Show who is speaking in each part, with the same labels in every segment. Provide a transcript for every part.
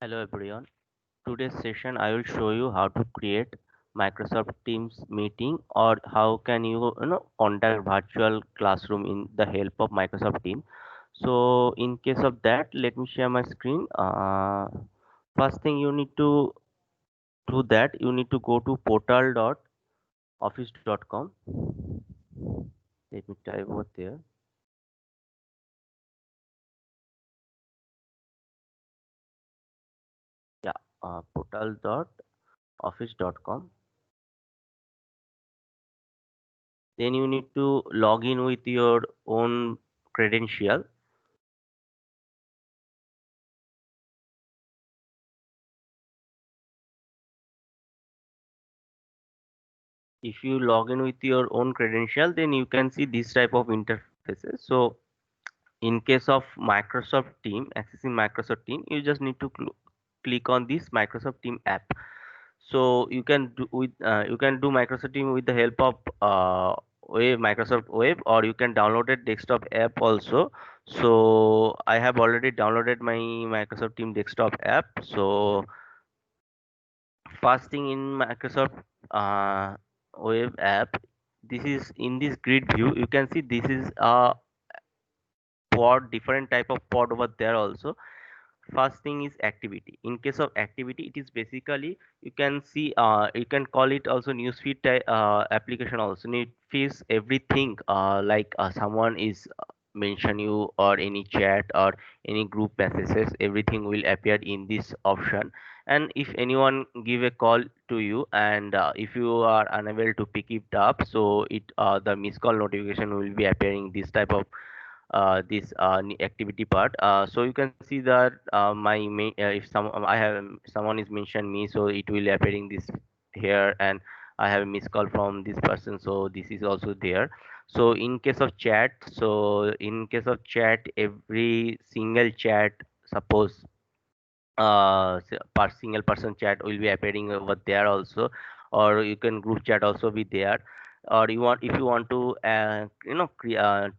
Speaker 1: Hello everyone. Today's session I will show you how to create Microsoft Teams meeting or how can you conduct virtual classroom in the help of Microsoft Teams. So in case of that, let me share my screen. First thing you need to do that you need to go to portal.office.com. Let me type over there. Yeah, portal.office.com. Then you need to log in with your own credential. If you log in with your own credential, then you can see this type of interfaces. So in case of Microsoft Team, accessing Microsoft Team, you just need to click on this Microsoft Team app. So you can do Microsoft Team with the help of Microsoft Web, or you can download a desktop app also. So I have already downloaded my Microsoft Team desktop app. So first thing in Microsoft Web app, this is in this grid view. You can see this is a pod, different type of pod over there also. First thing is activity. In case of activity, it is basically you can see you can call it also newsfeed application also. It feeds everything like someone is mention you or any chat or any group messages, everything will appear in this option. And if anyone give a call to you and if you are unable to pick it up, so it the missed call notification will be appearing this type of this activity part. So you can see that if I have someone is mentioned me, so it will appearing this here, and I have a missed call from this person, so this is also there. So in case of chat, every single chat, suppose per single person chat will be appearing over there also, or you can group chat also be there. Or you want, if you want to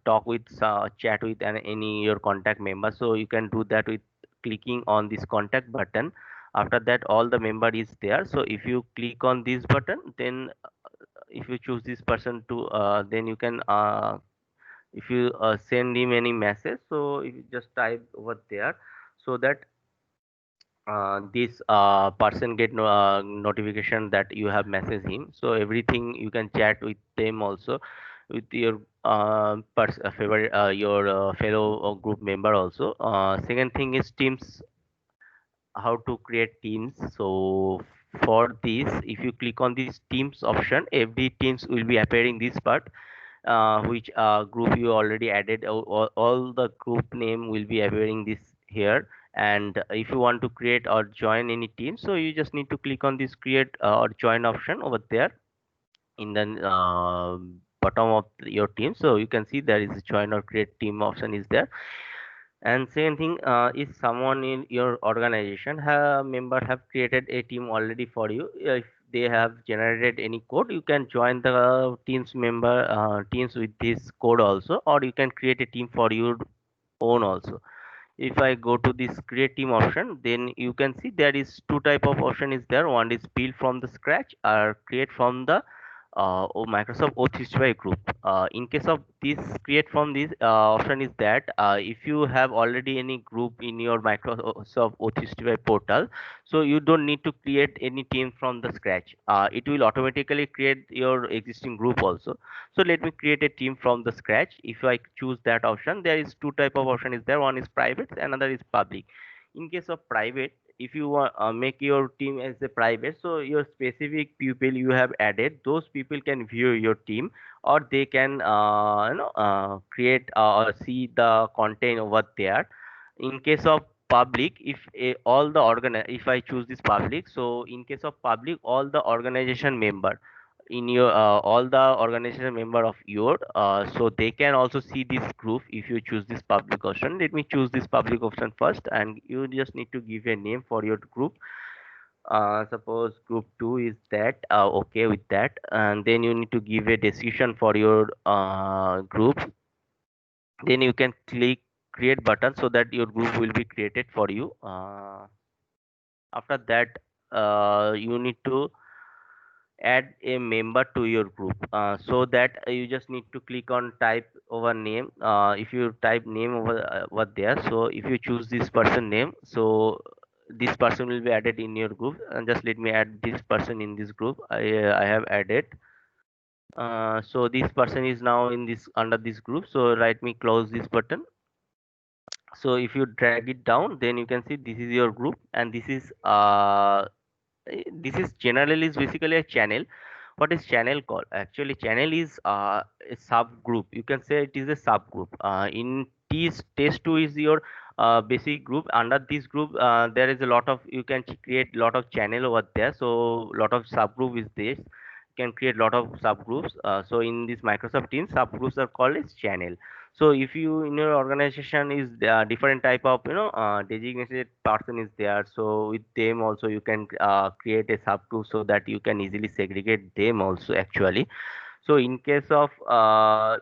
Speaker 1: talk with chat with any your contact member, so you can do that with clicking on this contact button. After that, all the member is there. So if you click on this button, then if you choose this person to then you can if you send him any message, so if you just type over there, so that this person get notification that you have messaged him. So everything you can chat with them also, with your favorite your fellow group member also. Second thing is teams, how to create teams. So for this, if you click on this teams option, every teams will be appearing this part, which group you already added. All the group name will be appearing this here. And if you want to create or join any team, so you just need to click on this create or join option over there in the bottom of your team. So you can see there is a join or create team option is there. And same thing, if someone in your organization member have created a team already for you, if they have generated any code, you can join the teams with this code also, or you can create a team for your own also. If I go to this create team option, then you can see there is two type of option is there. One is build from the scratch or create from the Microsoft O365 group. In case of this create from this option is that if you have already any group in your Microsoft O365 portal, so you don't need to create any team from the scratch. It will automatically create your existing group also. So let me create a team from the scratch. If I choose that option, there is two type of option is there. One is private, another is public. In case of private, if you want make your team as a private, so your specific people you have added, those people can view your team, or they can create or see the content over there. In case of public, if I choose this public, so in case of public, all the organization member in your all the organization member of your so they can also see this group if you choose this public option. Let me choose this public option first, and you just need to give a name for your group. Suppose group 2 is that, okay with that, and then you need to give a description for your group. Then you can click create button so that your group will be created for you. After that, you need to add a member to your group, so that you just need to click on type over name. If you type name over there, so if you choose this person name, so this person will be added in your group. And just let me add this person in this group. I have added. So this person is now in this under this group, so let me close this button. So if you drag it down, then you can see this is your group, and this is generally is basically a channel. What is channel called? Actually, channel is a subgroup. You can say it is a subgroup. In test 2 is your basic group. Under this group, there is a lot of, you can create lot of channel over there. So lot of subgroup is this. You can create lot of subgroups. So in this Microsoft Teams, subgroups are called as channel. So if you in your organization is different type of designated person is there, so with them also you can create a subgroup so that you can easily segregate them also actually. So in case of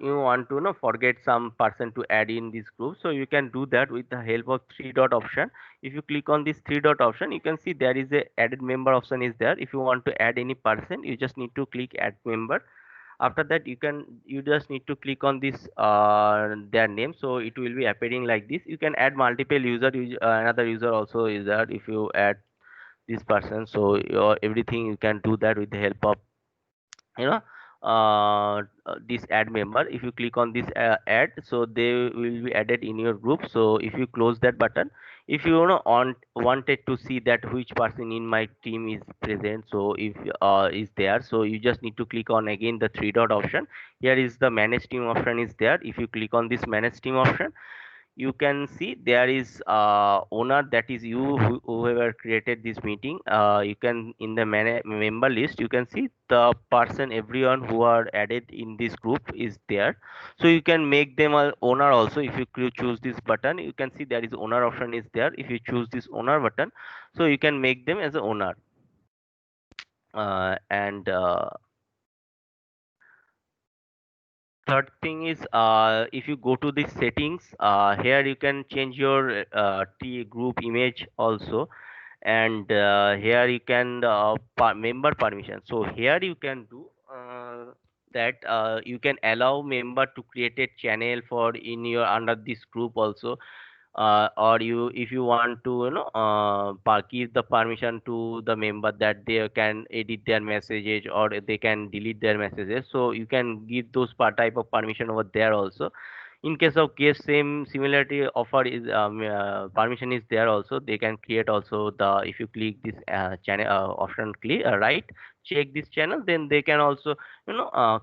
Speaker 1: you want to forget some person to add in this group, so you can do that with the help of three dot option. If you click on this three dot option, you can see there is a added member option is there. If you want to add any person, you just need to click add member. After that, you just need to click on this their name, so it will be appearing like this. You can add multiple another user also is there. If you add this person, so everything you can do that with the help of you know this add member. If you click on this add, so they will be added in your group. So if you close that button, if wanted to see that which person in my team is present, so if is there, so you just need to click on again the three dot option. Here is the manage team option is there. If you click on this manage team option, you can see there is owner, that is you, whoever created this meeting. You can in the member list, you can see the person, everyone who are added in this group is there. So you can make them a owner also. If you choose this button, you can see there is owner option is there. If you choose this owner button, so you can make them as a owner. And third thing is, if you go to the settings, here you can change your t group image also. And here you can member permission. So here you can do that you can allow member to create a channel for in your under this group also. Or you, if you want to give the permission to the member that they can edit their messages or they can delete their messages, so you can give those type of permission over there also. In case of case same similarity offer is permission is there also, they can create also the, if you click this channel option, click right, check this channel, then they can also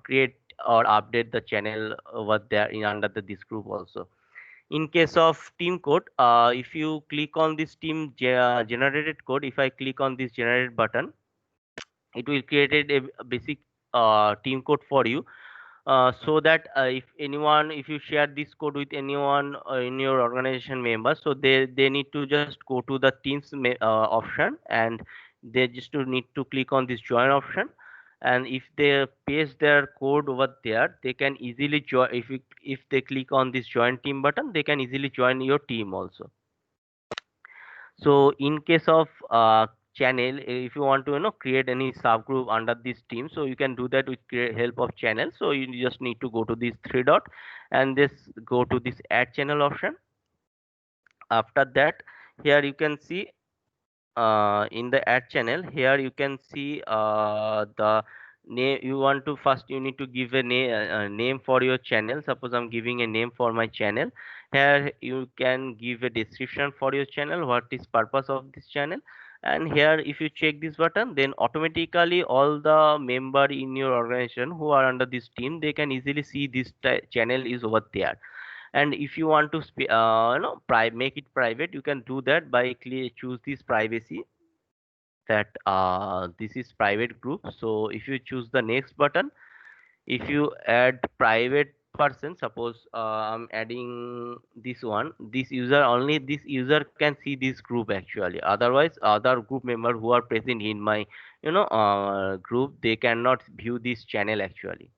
Speaker 1: create or update the channel over there in under this group also. In case of team code, if you click on this generated code, if I click on this generate button, it will create a basic team code for you. So that if anyone, if you share this code with anyone in your organization member, so they need to just go to the teams option, and they just to need to click on this join option. And if they paste their code over there, they can easily join. If they click on this join team button, they can easily join your team also. So in case of channel, if you want to create any subgroup under this team, so you can do that with help of channel. So you just need to go to this three dot and this go to this add channel option. After that, here you can see in the add channel, here you can see the name. You want to first, you need to give a name for your channel. Suppose I'm giving a name for my channel. Here you can give a description for your channel, what is purpose of this channel. And here if you check this button, then automatically all the member in your organization who are under this team, they can easily see this channel is over there. And if you want to make it private, you can do that by choose this privacy, that this is private group. So if you choose the next button, if you add private person, suppose I'm adding this one, this user, only this user can see this group actually. Otherwise other group member who are present in my group, they cannot view this channel actually.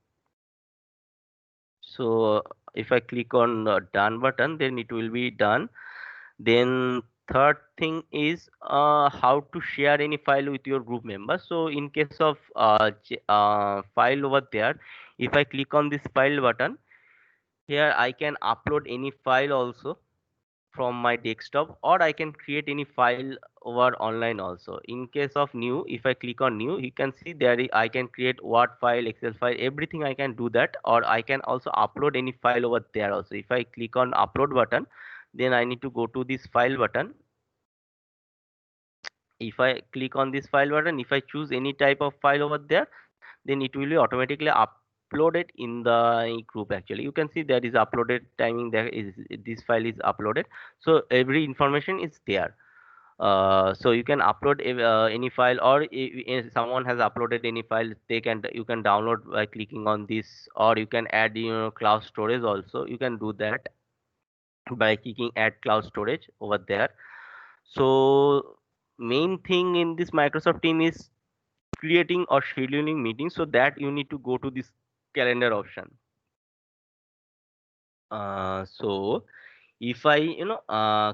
Speaker 1: So if I click on done button, then it will be done. Then third thing is how to share any file with your group members. So in case of file over there, if I click on this file button, here I can upload any file also from my desktop, or I can create any file over online also. In case of new, if I click on new, you can see there I can create Word file, Excel file, everything I can do that. Or I can also upload any file over there also. If I click on upload button, then I need to go to this file button. If I click on this file button, if I choose any type of file over there, then it will be automatically uploaded in the group. Actually, you can see there is uploaded timing, there is this file is uploaded, so every information is there. So you can upload any file, or if someone has uploaded any file, you can download by clicking on this, or you can add cloud storage also. You can do that by clicking add cloud storage over there. So main thing in this Microsoft team is creating or scheduling meetings, so that you need to go to this calendar option. So if I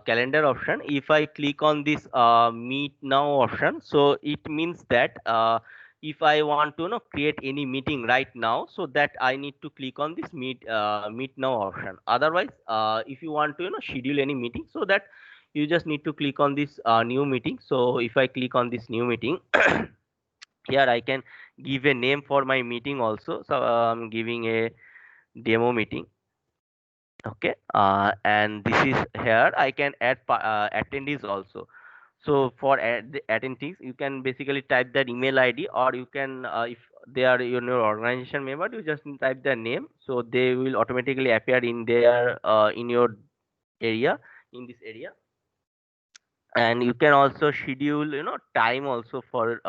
Speaker 1: calendar option, if I click on this meet now option, so it means that if I want to create any meeting right now, so that I need to click on this meet now option. Otherwise, if you want to schedule any meeting, so that you just need to click on this new meeting. So if I click on this new meeting, here I can give a name for my meeting also. So I'm giving a demo meeting. Okay, and this is here I can add attendees also. So for the attendees, you can basically type that email ID, or you can if they are your organization member, you just type their name, so they will automatically appear in their in your area, in this area. And you can also schedule time also for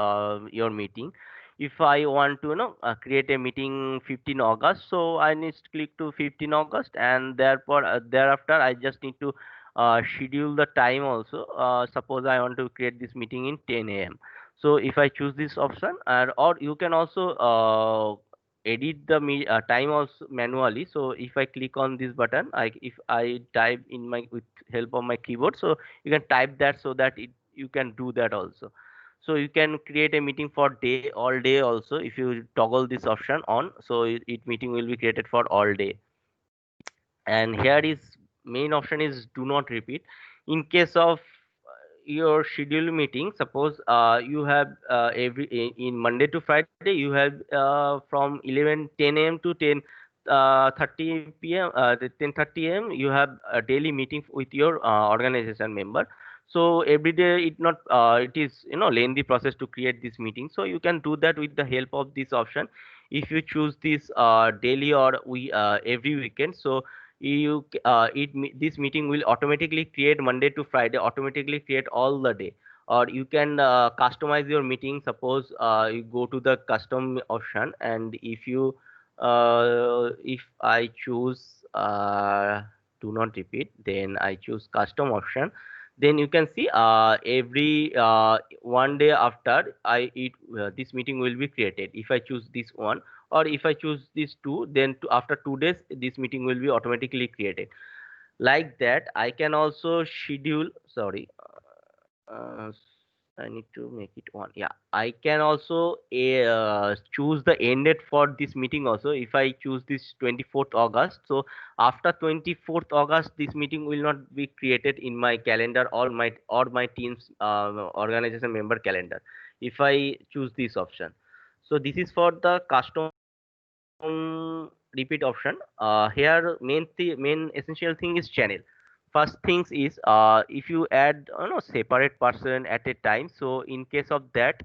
Speaker 1: your meeting. If I want to create a meeting 15 August, so I need to click to 15 August, and therefore thereafter I just need to schedule the time also. Suppose I want to create this meeting in 10 a.m. So if I choose this option, or you can also edit the time also manually. So if I click on this button, if I type in my with help of my keyboard, so you can type that, so that you can do that also. So you can create a meeting for day all day also. If you toggle this option on, so it meeting will be created for all day. And here is main option is do not repeat. In case of your scheduled meeting, suppose you have in Monday to Friday, you have from 11:10 a.m. to 10:30 p.m. 10:30 a.m. you have a daily meeting with your organization member. So every day it is lengthy process to create this meeting. So you can do that with the help of this option. If you choose this daily or we every weekend, so this meeting will automatically create Monday to Friday, automatically create all the day. Or you can customize your meeting. Suppose you go to the custom option, and if I choose do not repeat, then I choose custom option. Then you can see every one day after this meeting will be created. If I choose this one, or if I choose these two, then after 2 days this meeting will be automatically created. Like that, I can also schedule. Sorry, uh, I need to make it one. Yeah, I can also choose the end date for this meeting also. If I choose this 24th August, so after 24th August, this meeting will not be created in my calendar, or my team's organization member calendar. If I choose this option, so this is for the custom repeat option. Here main essential thing is channel. First things is if you add separate person at a time, so in case of that,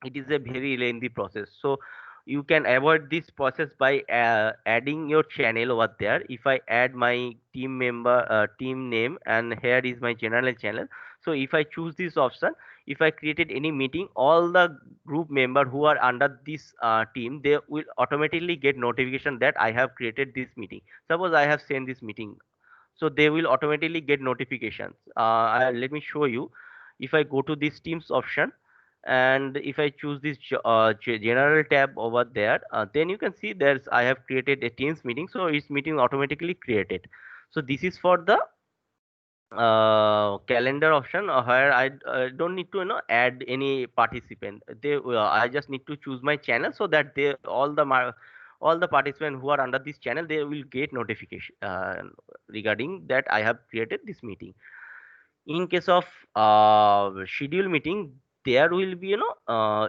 Speaker 1: it is a very lengthy process. So you can avoid this process by adding your channel over there. If I add my team name, and here is my general channel. So if I choose this option, if I created any meeting, all the group member who are under this team, they will automatically get notification that I have created this meeting. Suppose I have sent this meeting, so they will automatically get notifications. Let me show you. If I go to this teams option, and if I choose this general tab over there, then you can see there's I have created a teams meeting, so it's meeting automatically created. So this is for the calendar option where I don't need to add any participant. They I just need to choose my channel so that they all the participants who are under this channel, they will get notification regarding that I have created this meeting. In case of schedule meeting, there will be a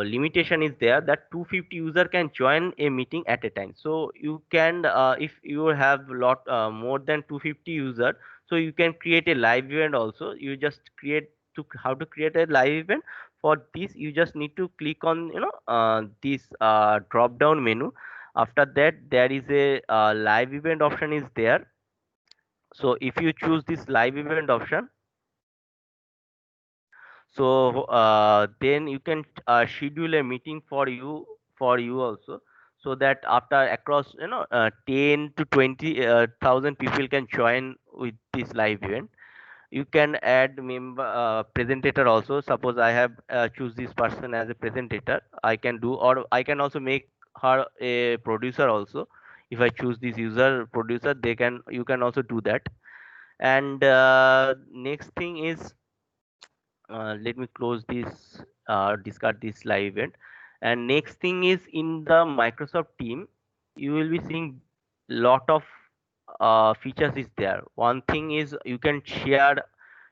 Speaker 1: limitation is there that 250 user can join a meeting at a time. So you can if you have lot more than 250 user, so you can create a live event also. You just create to how to create a live event. For this you just need to click on this drop down menu. After that there is a live event option is there. So if you choose this live event option, so then you can schedule a meeting for you also, so that after across 10 to 20 thousand people can join with this live event. You can add member presentator also. Suppose I have choose this person as a presentator, I can do, or I can also make her a producer also. If I choose this user producer, they can you can also do that. And next thing is, let me close this discard this live event. And next thing is, in the Microsoft team you will be seeing lot of features is there. One thing is you can share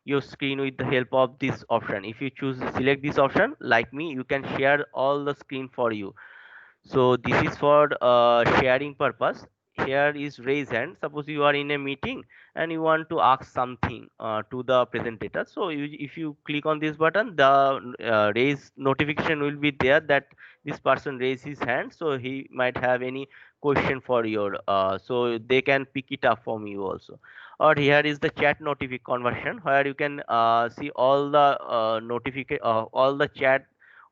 Speaker 1: your screen with the help of this option. If you choose select this option like me, you can share all the screen for you. So this is for sharing purpose. Here is raise hand. Suppose you are in a meeting and you want to ask something to the presenter. So if you click on this button, the raise notification will be there that this person raised his hand. So he might have any question for your. So they can pick it up from you also. Or here is the chat notification conversion, where you can see all the notification, all the chat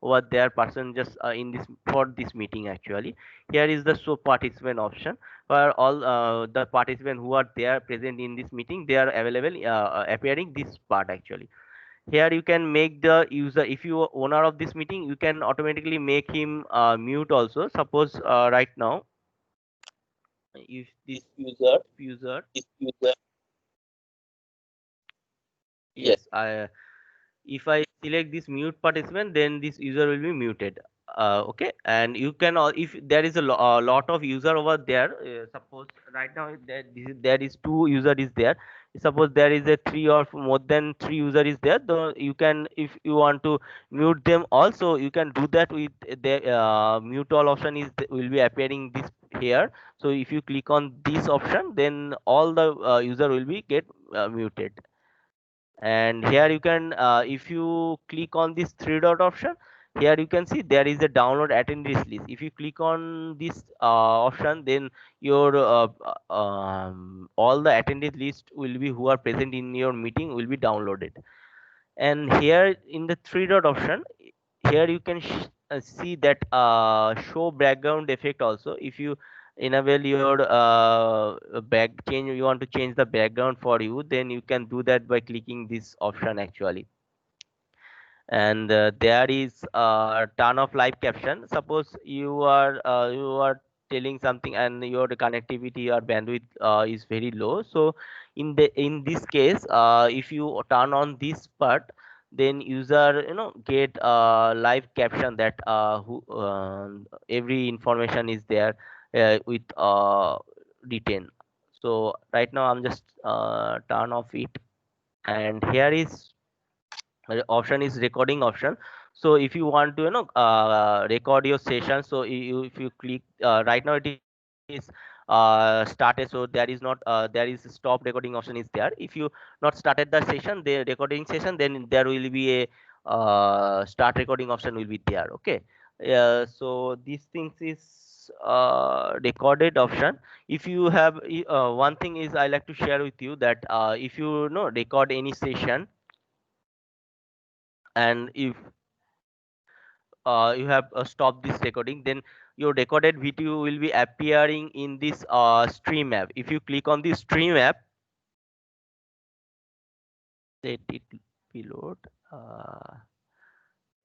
Speaker 1: over there person just in this for this meeting actually. Here is the show participant option, where all the participants who are there present in this meeting, they are available appearing this part actually. Here you can make the user, if you are owner of this meeting, you can automatically make him mute also. Suppose right now, if this user yes, I if I select this mute participant, then this user will be muted. Okay, and you can if there is a lot of user over there, suppose right now there is two user is there. Suppose there is a three or more than three user is there, though you can, if you want to mute them also, you can do that with the mute all option is will be appearing this here. So if you click on this option, then all the user will be get muted. And here you can if you click on this three dot option, here you can see there is a download attendees list. If you click on this option, then your all the attendees list will be who are present in your meeting will be downloaded. And here in the three dot option, here you can see that show background effect also. If you enable your back change, you want to change the background for you, then you can do that by clicking this option actually. And there is turn off live caption. Suppose you are telling something and your connectivity or bandwidth is very low. So in this case, if you turn on this part, then user get live caption that who every information is there with detail. So right now I'm just turn off it. And here is option is recording option. So if you want to record your session, so if you click right now it is started, so there is not there is stop recording option is there. If you not started the session, the recording session, then there will be a start recording option will be there. Okay, so these things is recorded option. If you have one thing is I like to share with you that if you know record any session, and if you have stopped this recording, then your recorded video will be appearing in this stream app. If you click on the stream app, let it be load.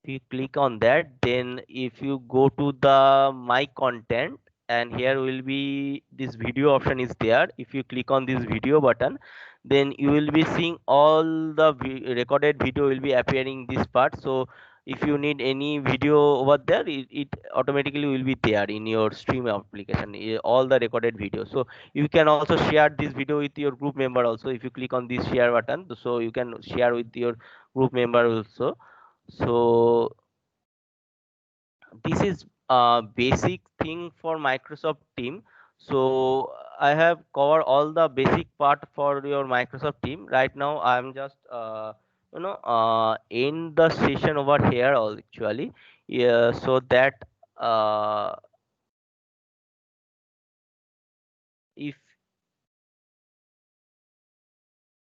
Speaker 1: If you click on that, then if you go to the my content, and here will be this video option is there. If you click on this video button, then you will be seeing all the recorded video will be appearing this part. So if you need any video over there, it automatically will be there in your stream application, all the recorded video. So you can also share this video with your group member also. If you click on this share button, so you can share with your group member also. So this is a basic thing for Microsoft Team. So I have covered all the basic part for your Microsoft Team. Right now I'm just end the session over here actually. Yeah, so that